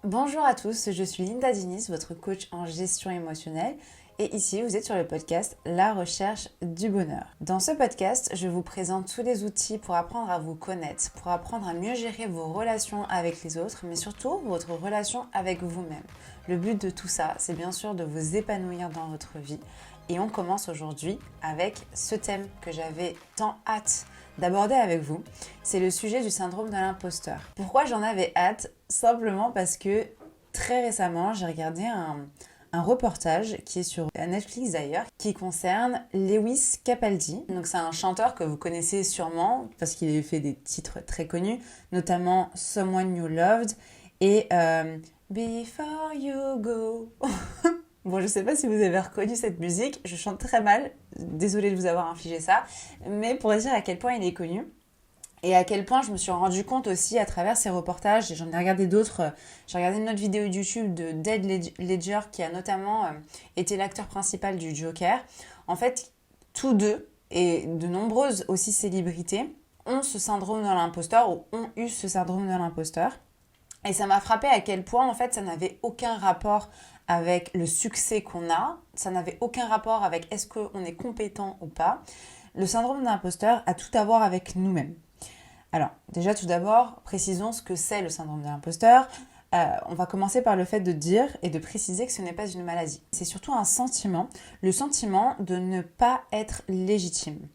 Bonjour à tous, je suis Linda Diniz, votre coach en gestion émotionnelle et ici vous êtes sur le podcast La recherche du bonheur. Dans ce podcast, je vous présente tous les outils pour apprendre à vous connaître, pour apprendre à mieux gérer vos relations avec les autres, mais surtout votre relation avec vous-même. Le but de tout ça, c'est bien sûr de vous épanouir dans votre vie et on commence aujourd'hui avec ce thème que j'avais tant hâte d'aborder avec vous, c'est le sujet du syndrome de l'imposteur. Pourquoi j'en avais hâte? Simplement parce que très récemment, j'ai regardé un reportage qui est sur Netflix d'ailleurs, qui concerne Lewis Capaldi. Donc c'est un chanteur que vous connaissez sûrement parce qu'il a fait des titres très connus, notamment Someone You Loved et Before You Go. Bon, je sais pas si vous avez reconnu cette musique, je chante très mal, désolée de vous avoir infligé ça, mais pour dire à quel point il est connu et à quel point je me suis rendu compte aussi à travers ces reportages, et j'en ai regardé d'autres, j'ai regardé une autre vidéo YouTube de Dead Ledger qui a notamment été l'acteur principal du Joker. En fait, tous deux et de nombreuses aussi célébrités ont ce syndrome de l'imposteur ou ont eu ce syndrome de l'imposteur. Et ça m'a frappé à quel point, en fait, ça n'avait aucun rapport avec le succès qu'on a. Ça n'avait aucun rapport avec est-ce qu'on est compétent ou pas. Le syndrome de l'imposteur a tout à voir avec nous-mêmes. Alors, déjà, tout d'abord, précisons ce que c'est le syndrome de l'imposteur. On va commencer par le fait de dire et de préciser que ce n'est pas une maladie. C'est surtout un sentiment, le sentiment de ne pas être légitime.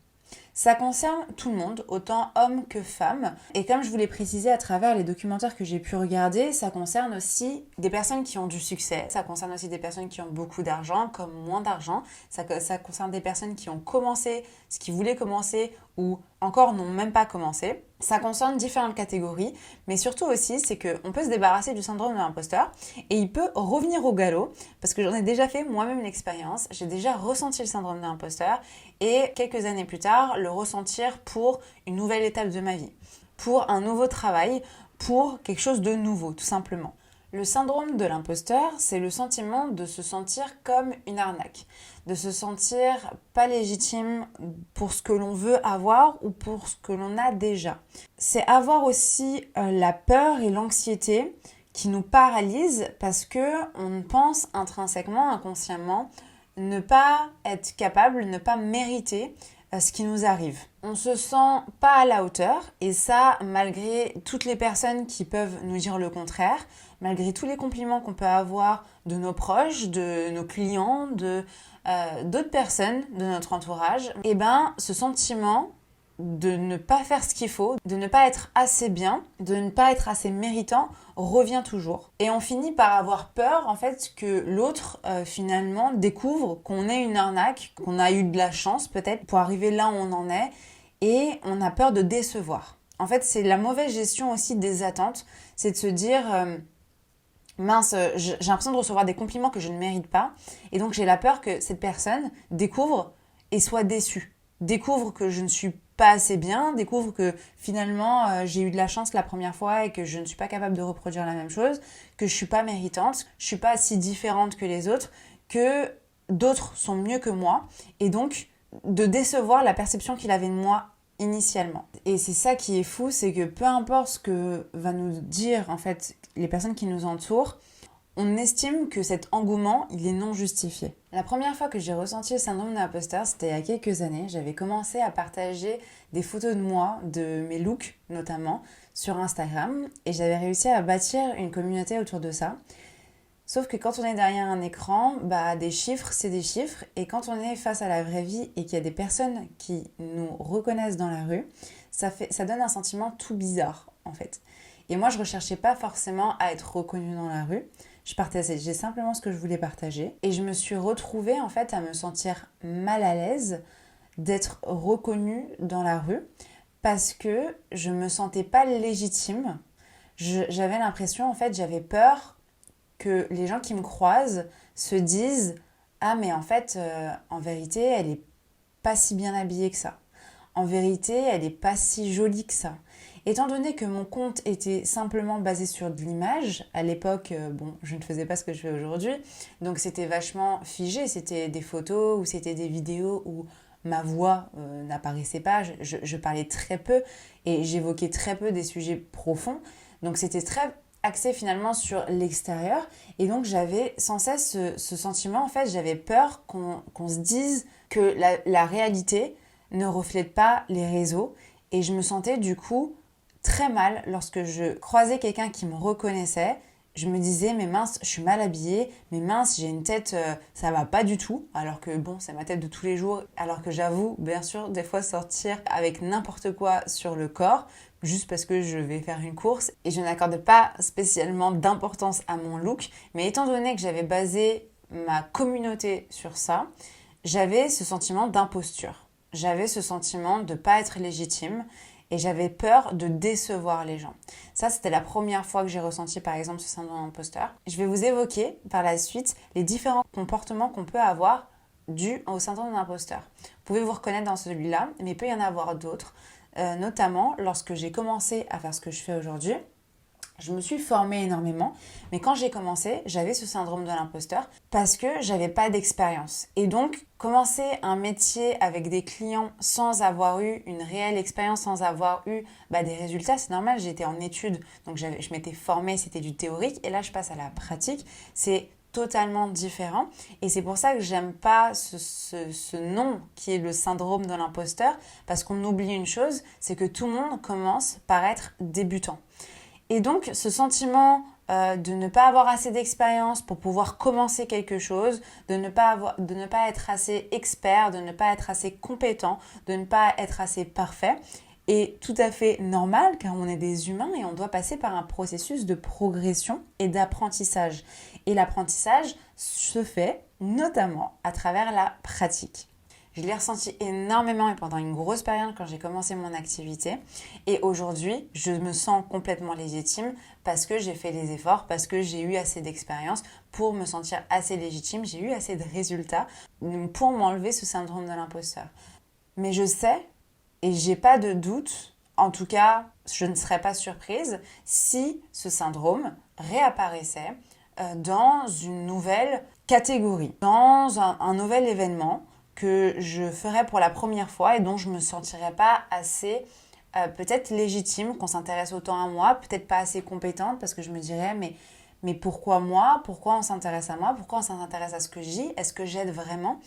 Ça concerne tout le monde, autant hommes que femmes. Et comme je vous l'ai précisé à travers les documentaires que j'ai pu regarder, ça concerne aussi des personnes qui ont du succès. Ça concerne aussi des personnes qui ont beaucoup d'argent, comme moins d'argent. Ça concerne des personnes qui ont commencé ce qu'ils voulaient commencer ou encore n'ont même pas commencé. Ça concerne différentes catégories, mais surtout aussi, c'est qu'on peut se débarrasser du syndrome de l'imposteur et il peut revenir au galop, parce que j'en ai déjà fait moi-même l'expérience, j'ai déjà ressenti le syndrome de l'imposteur et quelques années plus tard, le ressentir pour une nouvelle étape de ma vie, pour un nouveau travail, pour quelque chose de nouveau, tout simplement. Le syndrome de l'imposteur, c'est le sentiment de se sentir comme une arnaque, de se sentir pas légitime pour ce que l'on veut avoir ou pour ce que l'on a déjà. C'est avoir aussi la peur et l'anxiété qui nous paralysent parce que on pense intrinsèquement, inconsciemment, ne pas être capable, ne pas mériter ce qui nous arrive. On se sent pas à la hauteur et ça malgré toutes les personnes qui peuvent nous dire le contraire, malgré tous les compliments qu'on peut avoir de nos proches, de nos clients, d'autres personnes de notre entourage, et ce sentiment de ne pas faire ce qu'il faut, de ne pas être assez bien, de ne pas être assez méritant, revient toujours. Et on finit par avoir peur, en fait, que l'autre, finalement, découvre qu'on est une arnaque, qu'on a eu de la chance, peut-être, pour arriver là où on en est, et on a peur de décevoir. En fait, c'est la mauvaise gestion aussi des attentes, c'est de se dire... mince, j'ai l'impression de recevoir des compliments que je ne mérite pas, et donc j'ai la peur que cette personne découvre et soit déçue. Découvre que je ne suis pas assez bien, découvre que finalement j'ai eu de la chance la première fois et que je ne suis pas capable de reproduire la même chose, que je suis pas méritante, je suis pas si différente que les autres, que d'autres sont mieux que moi, et donc de décevoir la perception qu'il avait de moi initialement. Et c'est ça qui est fou, c'est que peu importe ce que va nous dire en fait les personnes qui nous entourent, on estime que cet engouement, il est non justifié. La première fois que j'ai ressenti le syndrome de l'imposteur, c'était il y a quelques années. J'avais commencé à partager des photos de moi, de mes looks notamment, sur Instagram. Et j'avais réussi à bâtir une communauté autour de ça. Sauf que quand on est derrière un écran, des chiffres, c'est des chiffres. Et quand on est face à la vraie vie et qu'il y a des personnes qui nous reconnaissent dans la rue, ça donne un sentiment tout bizarre, en fait. Et moi, je ne recherchais pas forcément à être reconnue dans la rue. Je partageais simplement ce que je voulais partager. Et je me suis retrouvée, en fait, à me sentir mal à l'aise d'être reconnue dans la rue parce que je ne me sentais pas légitime. J'avais l'impression, en fait, j'avais peur que les gens qui me croisent se disent « Ah, mais en fait, en vérité, elle n'est pas si bien habillée que ça. En vérité, elle n'est pas si jolie que ça. » Étant donné que mon compte était simplement basé sur de l'image, à l'époque, je ne faisais pas ce que je fais aujourd'hui, donc c'était vachement figé, c'était des photos ou c'était des vidéos où ma voix n'apparaissait pas, je parlais très peu et j'évoquais très peu des sujets profonds, donc c'était très axé finalement sur l'extérieur. Et donc, j'avais sans cesse ce sentiment, en fait, j'avais peur qu'on se dise que la réalité ne reflète pas les réseaux. Et je me sentais du coup très mal lorsque je croisais quelqu'un qui me reconnaissait. Je me disais, mais mince, je suis mal habillée, mais mince, j'ai une tête, ça va pas du tout. Alors que bon, c'est ma tête de tous les jours. Alors que j'avoue, bien sûr, des fois sortir avec n'importe quoi sur le corps, juste parce que je vais faire une course. Et je n'accorde pas spécialement d'importance à mon look. Mais étant donné que j'avais basé ma communauté sur ça, j'avais ce sentiment d'imposture. J'avais ce sentiment de ne pas être légitime. Et j'avais peur de décevoir les gens. Ça, c'était la première fois que j'ai ressenti, par exemple, ce syndrome d'imposteur. Je vais vous évoquer par la suite les différents comportements qu'on peut avoir dus au syndrome d'imposteur. Vous pouvez vous reconnaître dans celui-là, mais il peut y en avoir d'autres. Notamment, lorsque j'ai commencé à faire ce que je fais aujourd'hui, je me suis formée énormément, mais quand j'ai commencé, j'avais ce syndrome de l'imposteur parce que j'avais pas d'expérience. Et donc, commencer un métier avec des clients sans avoir eu une réelle expérience, sans avoir eu des résultats, c'est normal, j'étais en études, donc je m'étais formée, c'était du théorique, et là je passe à la pratique, c'est totalement différent. Et c'est pour ça que j'aime pas ce nom qui est le syndrome de l'imposteur, parce qu'on oublie une chose, c'est que tout le monde commence par être débutant. Et donc, ce sentiment de ne pas avoir assez d'expérience pour pouvoir commencer quelque chose, de ne pas être assez expert, de ne pas être assez compétent, de ne pas être assez parfait, est tout à fait normal car on est des humains et on doit passer par un processus de progression et d'apprentissage. Et l'apprentissage se fait notamment à travers la pratique. Je l'ai ressenti énormément et pendant une grosse période quand j'ai commencé mon activité. Et aujourd'hui, je me sens complètement légitime parce que j'ai fait les efforts, parce que j'ai eu assez d'expérience pour me sentir assez légitime. J'ai eu assez de résultats pour m'enlever ce syndrome de l'imposteur. Mais je sais, et j'ai pas de doute, en tout cas, je ne serais pas surprise si ce syndrome réapparaissait dans une nouvelle catégorie, dans un nouvel événement que je ferais pour la première fois et dont je ne me sentirais pas assez peut-être légitime, qu'on s'intéresse autant à moi, peut-être pas assez compétente parce que je me dirais mais pourquoi moi? Pourquoi on s'intéresse à moi? Pourquoi on s'intéresse à ce que je dis? Est-ce que j'aide vraiment?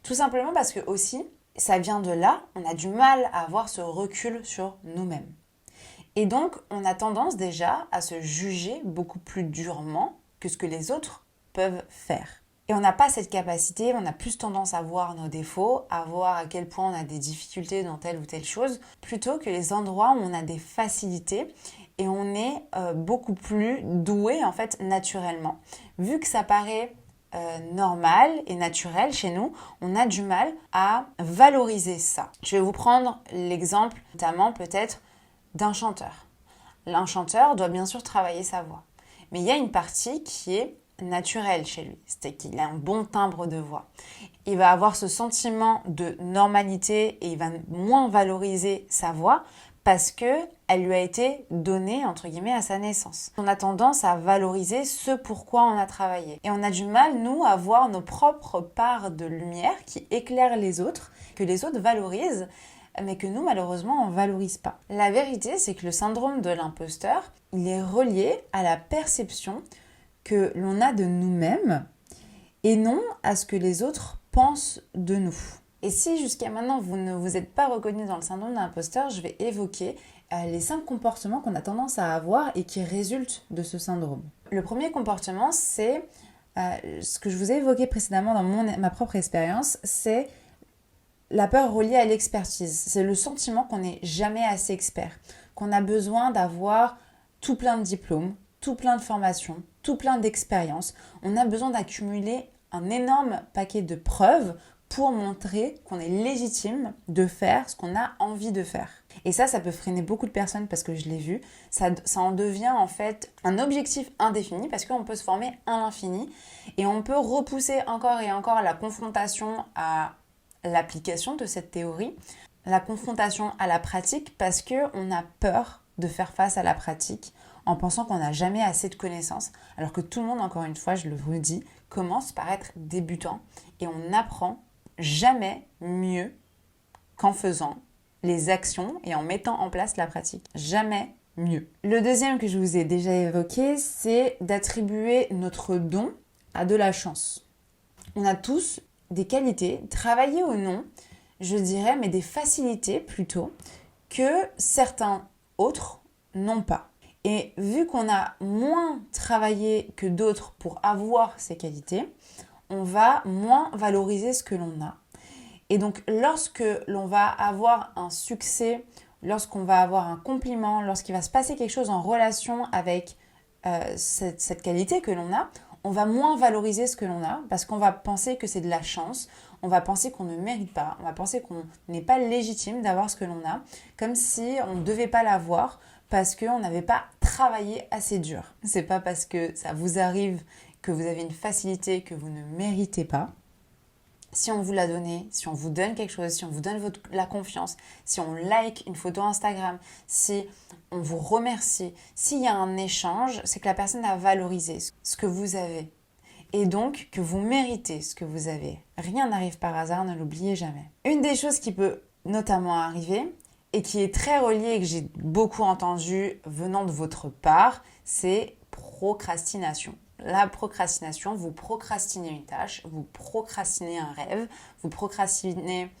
Tout simplement parce que aussi, ça vient de là, on a du mal à avoir ce recul sur nous-mêmes. Et donc, on a tendance déjà à se juger beaucoup plus durement que ce que les autres peuvent faire. Et on n'a pas cette capacité, on a plus tendance à voir nos défauts, à voir à quel point on a des difficultés dans telle ou telle chose, plutôt que les endroits où on a des facilités et on est beaucoup plus doué en fait naturellement. Vu que ça paraît normal et naturel chez nous, on a du mal à valoriser ça. Je vais vous prendre l'exemple notamment peut-être d'un chanteur. Un chanteur doit bien sûr travailler sa voix, mais il y a une partie qui est naturel chez lui, c'est qu'il a un bon timbre de voix. Il va avoir ce sentiment de normalité et il va moins valoriser sa voix parce qu'elle lui a été donnée, entre guillemets, à sa naissance. On a tendance à valoriser ce pourquoi on a travaillé. Et on a du mal, nous, à voir nos propres parts de lumière qui éclairent les autres, que les autres valorisent, mais que nous, malheureusement, on ne valorise pas. La vérité, c'est que le syndrome de l'imposteur, il est relié à la perception que l'on a de nous-mêmes et non à ce que les autres pensent de nous. Et si jusqu'à maintenant vous ne vous êtes pas reconnu dans le syndrome de l'imposteur, je vais évoquer les 5 comportements qu'on a tendance à avoir et qui résultent de ce syndrome. Le premier comportement, c'est ce que je vous ai évoqué précédemment dans ma propre expérience, c'est la peur reliée à l'expertise. C'est le sentiment qu'on n'est jamais assez expert, qu'on a besoin d'avoir tout plein de diplômes, tout plein de formations, tout plein d'expériences. On a besoin d'accumuler un énorme paquet de preuves pour montrer qu'on est légitime de faire ce qu'on a envie de faire. Et ça peut freiner beaucoup de personnes parce que je l'ai vu. Ça en devient en fait un objectif indéfini parce qu'on peut se former à l'infini et on peut repousser encore et encore la confrontation à l'application de cette théorie, la confrontation à la pratique parce qu'on a peur de faire face à la pratique en pensant qu'on n'a jamais assez de connaissances, alors que tout le monde, encore une fois, je vous le dis, commence par être débutant et on n'apprend jamais mieux qu'en faisant les actions et en mettant en place la pratique. Jamais mieux. Le deuxième que je vous ai déjà évoqué, c'est d'attribuer notre don à de la chance. On a tous des qualités, travaillées ou non, je dirais, mais des facilités plutôt, que certains autres n'ont pas. Et vu qu'on a moins travaillé que d'autres pour avoir ces qualités, on va moins valoriser ce que l'on a. Et donc, lorsque l'on va avoir un succès, lorsqu'on va avoir un compliment, lorsqu'il va se passer quelque chose en relation avec cette qualité que l'on a, on va moins valoriser ce que l'on a parce qu'on va penser que c'est de la chance, on va penser qu'on ne mérite pas, on va penser qu'on n'est pas légitime d'avoir ce que l'on a, comme si on ne devait pas l'avoir parce qu'on n'avait pas travaillé assez dur. C'est pas parce que ça vous arrive que vous avez une facilité que vous ne méritez pas. Si on vous l'a donné, si on vous donne quelque chose, si on vous donne la confiance, si on like une photo Instagram, si on vous remercie, s'il y a un échange, c'est que la personne a valorisé ce que vous avez. Et donc que vous méritez ce que vous avez. Rien n'arrive par hasard, ne l'oubliez jamais. Une des choses qui peut notamment arriver, et qui est très reliée et que j'ai beaucoup entendu venant de votre part, c'est procrastination. La procrastination, vous procrastinez une tâche, vous procrastinez un rêve, vous procrastinez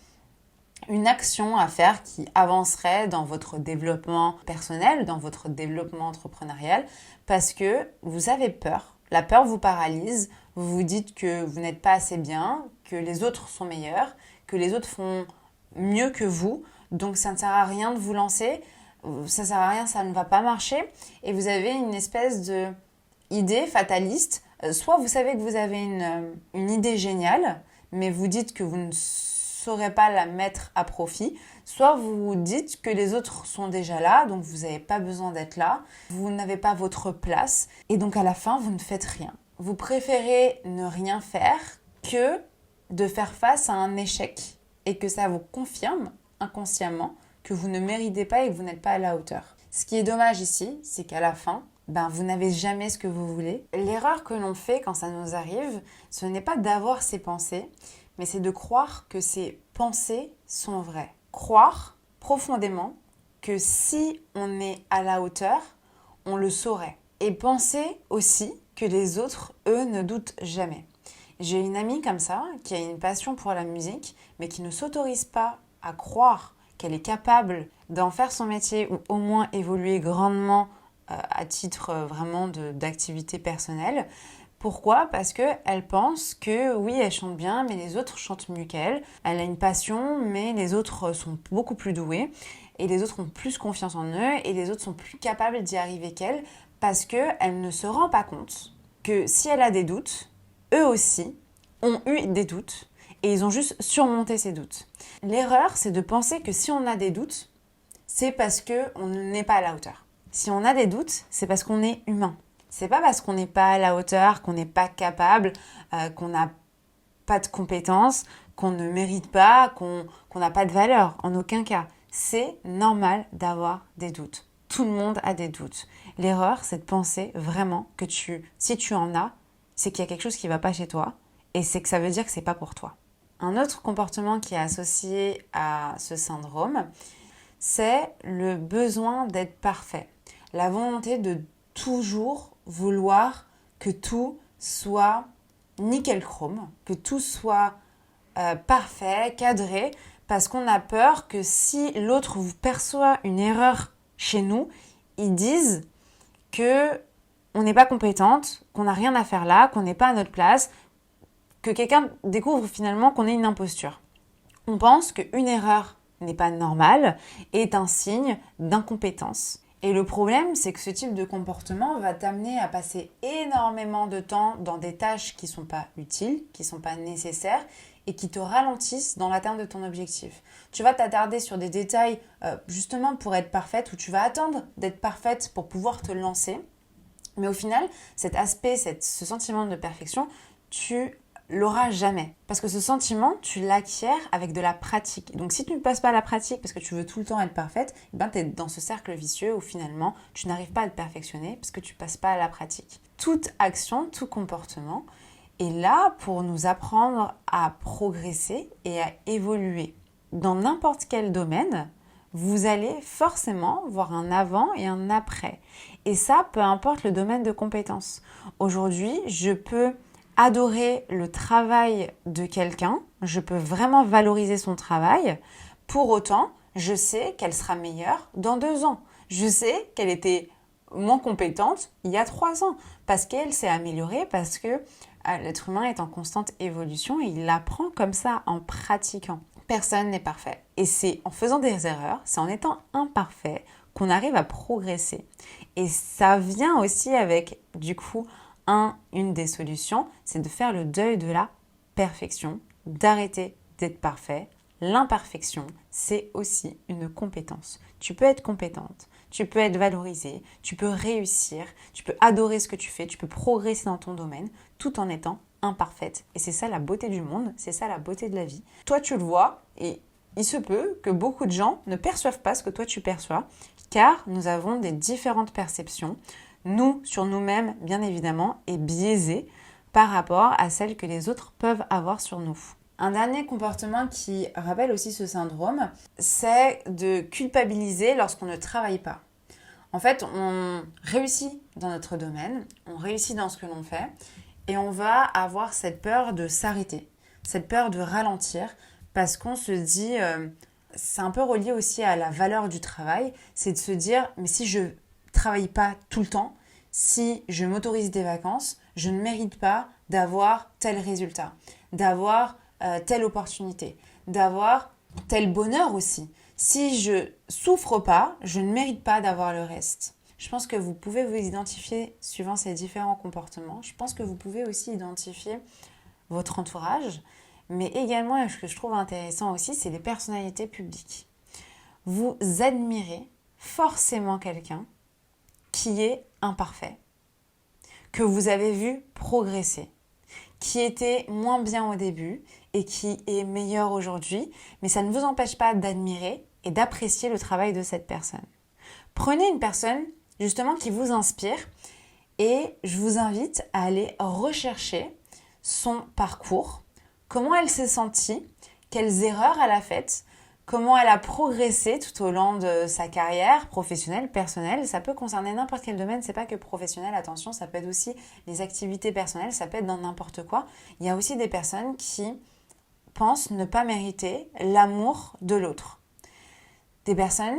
une action à faire qui avancerait dans votre développement personnel, dans votre développement entrepreneurial, parce que vous avez peur. La peur vous paralyse, vous vous dites que vous n'êtes pas assez bien, que les autres sont meilleurs, que les autres font mieux que vous, donc ça ne sert à rien de vous lancer, ça ne sert à rien, ça ne va pas marcher, et vous avez une espèce de idée fataliste, soit vous savez que vous avez une idée géniale, mais vous dites que vous ne saurez pas la mettre à profit, soit vous dites que les autres sont déjà là, donc vous n'avez pas besoin d'être là, vous n'avez pas votre place, et donc à la fin, vous ne faites rien. Vous préférez ne rien faire que de faire face à un échec, et que ça vous confirme inconsciemment que vous ne méritez pas et que vous n'êtes pas à la hauteur. Ce qui est dommage ici, c'est qu'à la fin, vous n'avez jamais ce que vous voulez. L'erreur que l'on fait quand ça nous arrive, ce n'est pas d'avoir ces pensées, mais c'est de croire que ces pensées sont vraies. Croire profondément que si on est à la hauteur, on le saurait. Et penser aussi que les autres, eux, ne doutent jamais. J'ai une amie comme ça, qui a une passion pour la musique, mais qui ne s'autorise pas à croire qu'elle est capable d'en faire son métier ou au moins évoluer grandement à titre vraiment d'activité personnelle. Pourquoi ? Parce qu'elle pense que oui, elle chante bien, mais les autres chantent mieux qu'elle. Elle a une passion, mais les autres sont beaucoup plus doués. Et les autres ont plus confiance en eux. Et les autres sont plus capables d'y arriver qu'elle. Parce qu'elle ne se rend pas compte que si elle a des doutes, eux aussi ont eu des doutes. Et ils ont juste surmonté ces doutes. L'erreur, c'est de penser que si on a des doutes, c'est parce qu'on n'est pas à la hauteur. Si on a des doutes, c'est parce qu'on est humain. C'est pas parce qu'on n'est pas à la hauteur, qu'on n'est pas capable, qu'on n'a pas de compétences, qu'on ne mérite pas, qu'on n'a pas de valeur. En aucun cas. C'est normal d'avoir des doutes. Tout le monde a des doutes. L'erreur, c'est de penser vraiment que si tu en as, c'est qu'il y a quelque chose qui ne va pas chez toi et c'est que ça veut dire que c'est pas pour toi. Un autre comportement qui est associé à ce syndrome, c'est le besoin d'être parfait. La volonté de toujours vouloir que tout soit nickel chrome, que tout soit parfait, cadré, parce qu'on a peur que si l'autre vous perçoit une erreur chez nous, ils disent qu'on n'est pas compétente, qu'on n'a rien à faire là, qu'on n'est pas à notre place, que quelqu'un découvre finalement qu'on est une imposture. On pense qu'une erreur n'est pas normale et est un signe d'incompétence. Et le problème, c'est que ce type de comportement va t'amener à passer énormément de temps dans des tâches qui ne sont pas utiles, qui ne sont pas nécessaires et qui te ralentissent dans l'atteinte de ton objectif. Tu vas t'attarder sur des détails justement pour être parfaite, ou tu vas attendre d'être parfaite pour pouvoir te lancer. Mais au final, cet aspect, ce sentiment de perfection, tu l'auras jamais. Parce que ce sentiment, tu l'acquiers avec de la pratique. Donc si tu ne passes pas à la pratique parce que tu veux tout le temps être parfaite, tu es dans ce cercle vicieux où finalement, tu n'arrives pas à te perfectionner parce que tu ne passes pas à la pratique. Toute action, tout comportement est là pour nous apprendre à progresser et à évoluer. Dans n'importe quel domaine, vous allez forcément voir un avant et un après. Et ça, peu importe le domaine de compétence. Aujourd'hui, je peux adorer le travail de quelqu'un, je peux vraiment valoriser son travail. Pour autant, je sais qu'elle sera meilleure dans 2 ans. Je sais qu'elle était moins compétente il y a 3 ans parce qu'elle s'est améliorée, parce que l'être humain est en constante évolution et il apprend comme ça en pratiquant. Personne n'est parfait. Et c'est en faisant des erreurs, c'est en étant imparfait qu'on arrive à progresser. Et ça vient aussi avec, du coup, une des solutions, c'est de faire le deuil de la perfection, d'arrêter d'être parfait. L'imperfection, c'est aussi une compétence. Tu peux être compétente, tu peux être valorisée, tu peux réussir, tu peux adorer ce que tu fais, tu peux progresser dans ton domaine tout en étant imparfaite. Et c'est ça la beauté du monde, c'est ça la beauté de la vie. Toi, tu le vois et il se peut que beaucoup de gens ne perçoivent pas ce que toi tu perçois, car nous avons des différentes perceptions. Nous, sur nous-mêmes, bien évidemment, est biaisé par rapport à celles que les autres peuvent avoir sur nous. Un dernier comportement qui rappelle aussi ce syndrome, c'est de culpabiliser lorsqu'on ne travaille pas. En fait, on réussit dans notre domaine, on réussit dans ce que l'on fait, et on va avoir cette peur de s'arrêter, cette peur de ralentir, parce qu'on se dit, c'est un peu relié aussi à la valeur du travail, c'est de se dire, mais si je travaille pas tout le temps, si je m'autorise des vacances, je ne mérite pas d'avoir tel résultat, d'avoir telle opportunité, d'avoir tel bonheur aussi. Si je souffre pas, je ne mérite pas d'avoir le reste. Je pense que vous pouvez vous identifier suivant ces différents comportements. Je pense que vous pouvez aussi identifier votre entourage, mais également, et ce que je trouve intéressant aussi, c'est les personnalités publiques. Vous admirez forcément quelqu'un qui est imparfait, que vous avez vu progresser, qui était moins bien au début et qui est meilleur aujourd'hui, mais ça ne vous empêche pas d'admirer et d'apprécier le travail de cette personne. Prenez une personne justement qui vous inspire et je vous invite à aller rechercher son parcours, comment elle s'est sentie, quelles erreurs elle a faites, comment elle a progressé tout au long de sa carrière professionnelle, personnelle. Ça peut concerner n'importe quel domaine, c'est pas que professionnel, attention, ça peut être aussi les activités personnelles, ça peut être dans n'importe quoi. Il y a aussi des personnes qui pensent ne pas mériter l'amour de l'autre. Des personnes,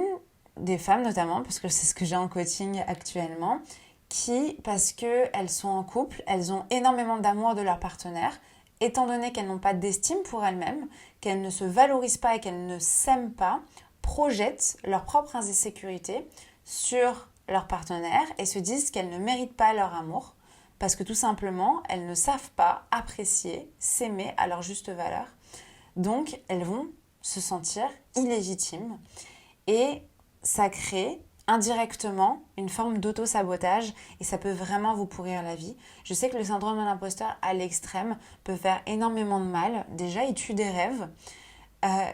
des femmes notamment, parce que c'est ce que j'ai en coaching actuellement, qui, parce qu'elles sont en couple, elles ont énormément d'amour de leur partenaire, étant donné qu'elles n'ont pas d'estime pour elles-mêmes, qu'elles ne se valorisent pas et qu'elles ne s'aiment pas, projettent leurs propres insécurités sur leur partenaire et se disent qu'elles ne méritent pas leur amour parce que tout simplement, elles ne savent pas apprécier, s'aimer à leur juste valeur. Donc, elles vont se sentir illégitimes et ça crée indirectement une forme d'auto-sabotage et ça peut vraiment vous pourrir la vie. Je sais que le syndrome de l'imposteur à l'extrême peut faire énormément de mal. Déjà, il tue des rêves,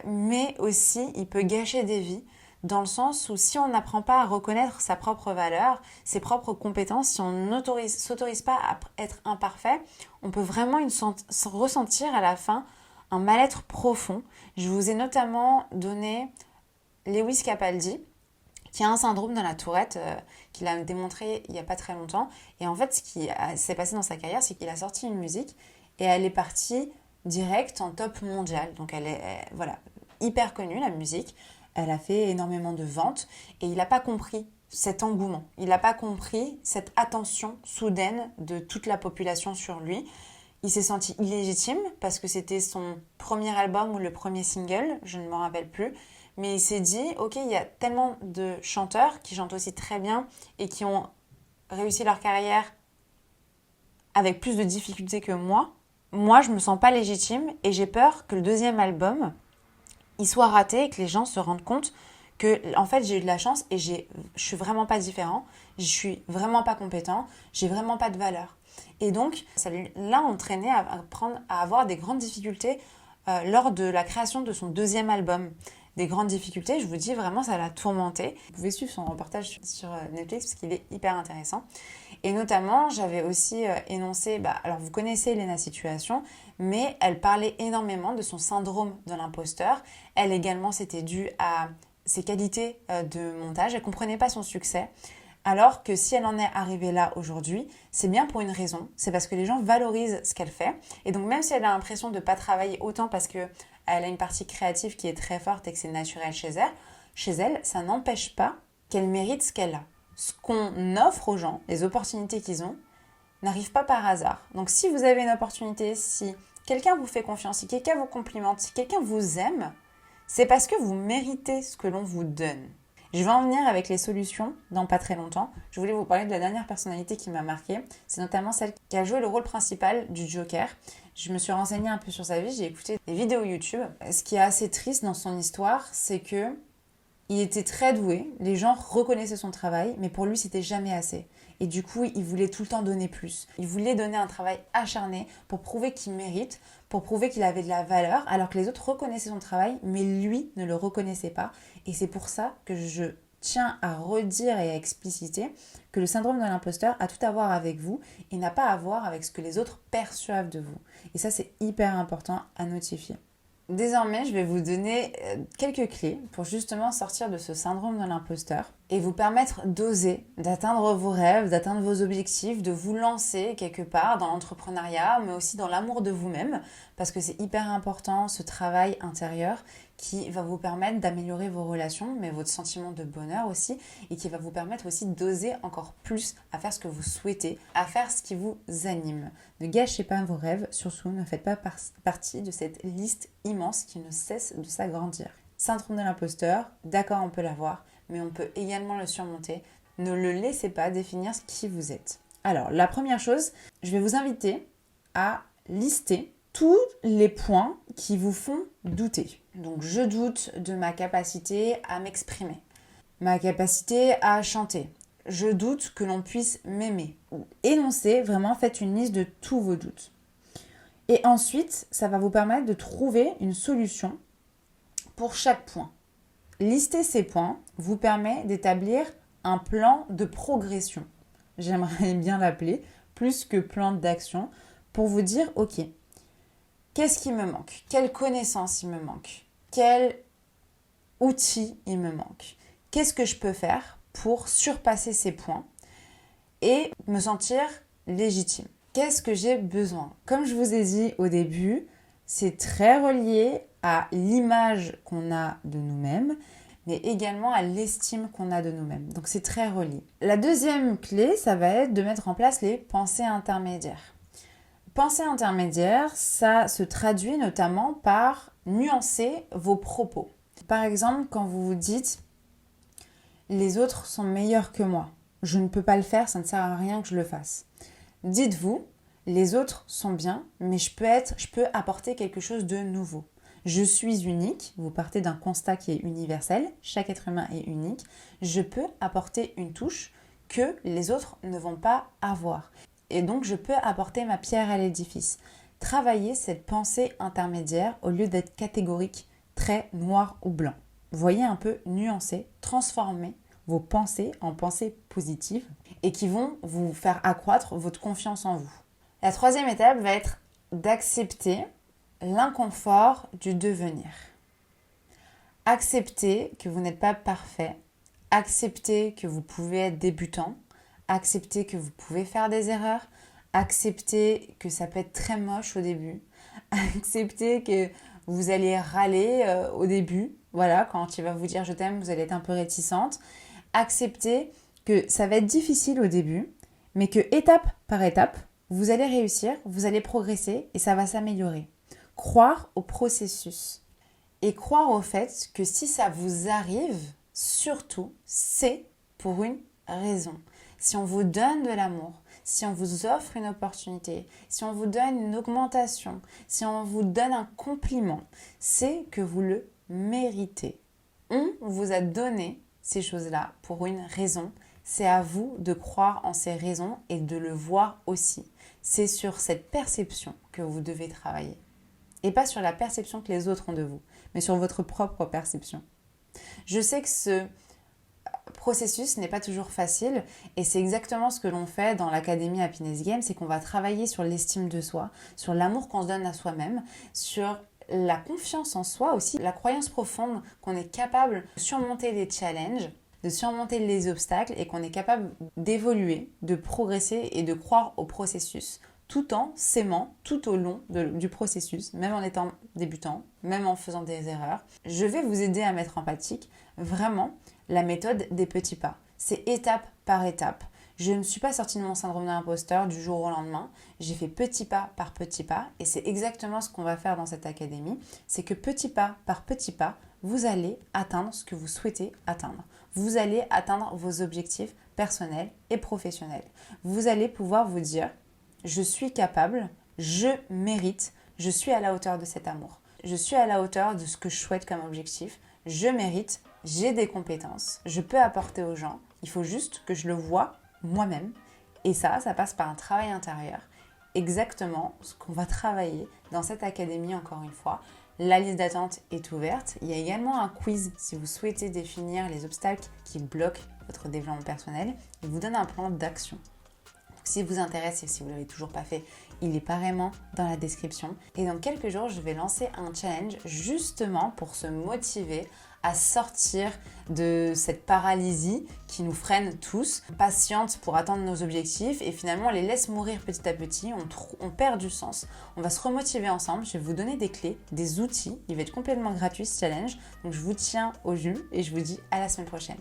mais aussi il peut gâcher des vies dans le sens où si on n'apprend pas à reconnaître sa propre valeur, ses propres compétences, si on ne s'autorise pas à être imparfait, on peut vraiment ressentir à la fin un mal-être profond. Je vous ai notamment donné Lewis Capaldi, qui a un syndrome de la tourette qu'il a démontré il n'y a pas très longtemps. Et en fait, ce qui s'est passé dans sa carrière, c'est qu'il a sorti une musique et elle est partie direct en top mondial. Donc elle est voilà, hyper connue, la musique. Elle a fait énormément de ventes et il n'a pas compris cet engouement. Il n'a pas compris cette attention soudaine de toute la population sur lui. Il s'est senti illégitime parce que c'était son premier album ou le premier single, je ne m'en rappelle plus. Mais il s'est dit, ok, il y a tellement de chanteurs qui chantent aussi très bien et qui ont réussi leur carrière avec plus de difficultés que moi. Moi, je me sens pas légitime et j'ai peur que le deuxième album, il soit raté et que les gens se rendent compte que, en fait, j'ai eu de la chance et je suis vraiment pas différent, je suis vraiment pas compétent, j'ai vraiment pas de valeur. Et donc, ça l'a entraîné à avoir des grandes difficultés lors de la création de son deuxième album. Des grandes difficultés, je vous dis vraiment, ça l'a tourmenté. Vous pouvez suivre son reportage sur Netflix parce qu'il est hyper intéressant. Et notamment, j'avais aussi énoncé, alors vous connaissez Lena Situation, mais elle parlait énormément de son syndrome de l'imposteur. Elle également, c'était dû à ses qualités de montage, elle ne comprenait pas son succès. Alors que si elle en est arrivée là aujourd'hui, c'est bien pour une raison. C'est parce que les gens valorisent ce qu'elle fait. Et donc même si elle a l'impression de ne pas travailler autant parce qu'elle a une partie créative qui est très forte et que c'est naturel chez elle, ça n'empêche pas qu'elle mérite ce qu'elle a. Ce qu'on offre aux gens, les opportunités qu'ils ont, n'arrivent pas par hasard. Donc si vous avez une opportunité, si quelqu'un vous fait confiance, si quelqu'un vous complimente, si quelqu'un vous aime, c'est parce que vous méritez ce que l'on vous donne. Je vais en venir avec les solutions dans pas très longtemps. Je voulais vous parler de la dernière personnalité qui m'a marquée. C'est notamment celle qui a joué le rôle principal du Joker. Je me suis renseignée un peu sur sa vie, j'ai écouté des vidéos YouTube. Ce qui est assez triste dans son histoire, c'est que il était très doué, les gens reconnaissaient son travail, mais pour lui, c'était jamais assez. Et du coup, il voulait tout le temps donner plus. Il voulait donner un travail acharné pour prouver qu'il mérite, pour prouver qu'il avait de la valeur, alors que les autres reconnaissaient son travail, mais lui ne le reconnaissait pas. Et c'est pour ça que je tiens à redire et à expliciter que le syndrome de l'imposteur a tout à voir avec vous et n'a pas à voir avec ce que les autres perçoivent de vous. Et ça, c'est hyper important à notifier. Désormais, je vais vous donner quelques clés pour justement sortir de ce syndrome de l'imposteur et vous permettre d'oser, d'atteindre vos rêves, d'atteindre vos objectifs, de vous lancer quelque part dans l'entrepreneuriat, mais aussi dans l'amour de vous-même, parce que c'est hyper important ce travail intérieur qui va vous permettre d'améliorer vos relations, mais votre sentiment de bonheur aussi, et qui va vous permettre aussi d'oser encore plus à faire ce que vous souhaitez, à faire ce qui vous anime. Ne gâchez pas vos rêves, surtout ne faites pas partie de cette liste immense qui ne cesse de s'agrandir. Syndrome de l'imposteur, d'accord, on peut l'avoir, mais on peut également le surmonter. Ne le laissez pas définir qui vous êtes. Alors, la première chose, je vais vous inviter à lister tous les points qui vous font douter. Donc, je doute de ma capacité à m'exprimer, ma capacité à chanter. Je doute que l'on puisse m'aimer. Énoncez, vraiment, faites une liste de tous vos doutes. Et ensuite, ça va vous permettre de trouver une solution pour chaque point. Lister ces points vous permet d'établir un plan de progression. J'aimerais bien l'appeler, plus que plan d'action, pour vous dire, ok, qu'est-ce qui me manque? Quelle connaissance il me manque? Quel outil il me manque? Qu'est-ce que je peux faire pour surpasser ces points et me sentir légitime? Qu'est-ce que j'ai besoin? Comme je vous ai dit au début, c'est très relié à l'image qu'on a de nous-mêmes, mais également à l'estime qu'on a de nous-mêmes. Donc c'est très relié. La deuxième clé, ça va être de mettre en place les pensées intermédiaires. Pensée intermédiaire, ça se traduit notamment par nuancer vos propos. Par exemple, quand vous vous dites « les autres sont meilleurs que moi, je ne peux pas le faire, ça ne sert à rien que je le fasse ». Dites-vous « les autres sont bien, mais je peux apporter quelque chose de nouveau ». Je suis unique, vous partez d'un constat qui est universel, chaque être humain est unique, je peux apporter une touche que les autres ne vont pas avoir. Et donc je peux apporter ma pierre à l'édifice. Travaillez cette pensée intermédiaire au lieu d'être catégorique, très noir ou blanc. Voyez un peu nuancer, transformer vos pensées en pensées positives et qui vont vous faire accroître votre confiance en vous. La troisième étape va être d'accepter l'inconfort du devenir. Acceptez que vous n'êtes pas parfait. Acceptez que vous pouvez être débutant. Acceptez que vous pouvez faire des erreurs. Acceptez que ça peut être très moche au début. Acceptez que vous allez râler au début. Voilà, quand il va vous dire je t'aime, vous allez être un peu réticente. Acceptez que ça va être difficile au début, mais que étape par étape, vous allez réussir, vous allez progresser et ça va s'améliorer. Croire au processus et croire au fait que si ça vous arrive, surtout, c'est pour une raison. Si on vous donne de l'amour, si on vous offre une opportunité, si on vous donne une augmentation, si on vous donne un compliment, c'est que vous le méritez. On vous a donné ces choses-là pour une raison. C'est à vous de croire en ces raisons et de le voir aussi. C'est sur cette perception que vous devez travailler. Et pas sur la perception que les autres ont de vous, mais sur votre propre perception. Je sais que ce processus n'est pas toujours facile et c'est exactement ce que l'on fait dans l'Académie Happiness Game, c'est qu'on va travailler sur l'estime de soi, sur l'amour qu'on se donne à soi-même, sur la confiance en soi aussi, la croyance profonde qu'on est capable de surmonter les challenges, de surmonter les obstacles et qu'on est capable d'évoluer, de progresser et de croire au processus tout en s'aimant tout au long du processus, même en étant débutant, même en faisant des erreurs. Je vais vous aider à mettre en pratique vraiment la méthode des petits pas. C'est étape par étape. Je ne suis pas sortie de mon syndrome de l'imposteur du jour au lendemain. J'ai fait petit pas par petit pas et c'est exactement ce qu'on va faire dans cette académie. C'est que petit pas par petit pas, vous allez atteindre ce que vous souhaitez atteindre. Vous allez atteindre vos objectifs personnels et professionnels. Vous allez pouvoir vous dire « Je suis capable, je mérite, je suis à la hauteur de cet amour. Je suis à la hauteur de ce que je souhaite comme objectif. Je mérite, j'ai des compétences, je peux apporter aux gens. Il faut juste que je le voie moi-même. Et ça passe par un travail intérieur. Exactement ce qu'on va travailler dans cette académie, encore une fois. La liste d'attente est ouverte. Il y a également un quiz si vous souhaitez définir les obstacles qui bloquent votre développement personnel. Il vous donne un plan d'action. Si vous intéresse et si vous ne l'avez toujours pas fait, il est pareillement dans la description. Et dans quelques jours, je vais lancer un challenge justement pour se motiver à sortir de cette paralysie qui nous freine tous, patiente pour atteindre nos objectifs et finalement on les laisse mourir petit à petit, on perd du sens. On va se remotiver ensemble, je vais vous donner des clés, des outils, il va être complètement gratuit ce challenge. Donc je vous tiens au jus et je vous dis à la semaine prochaine.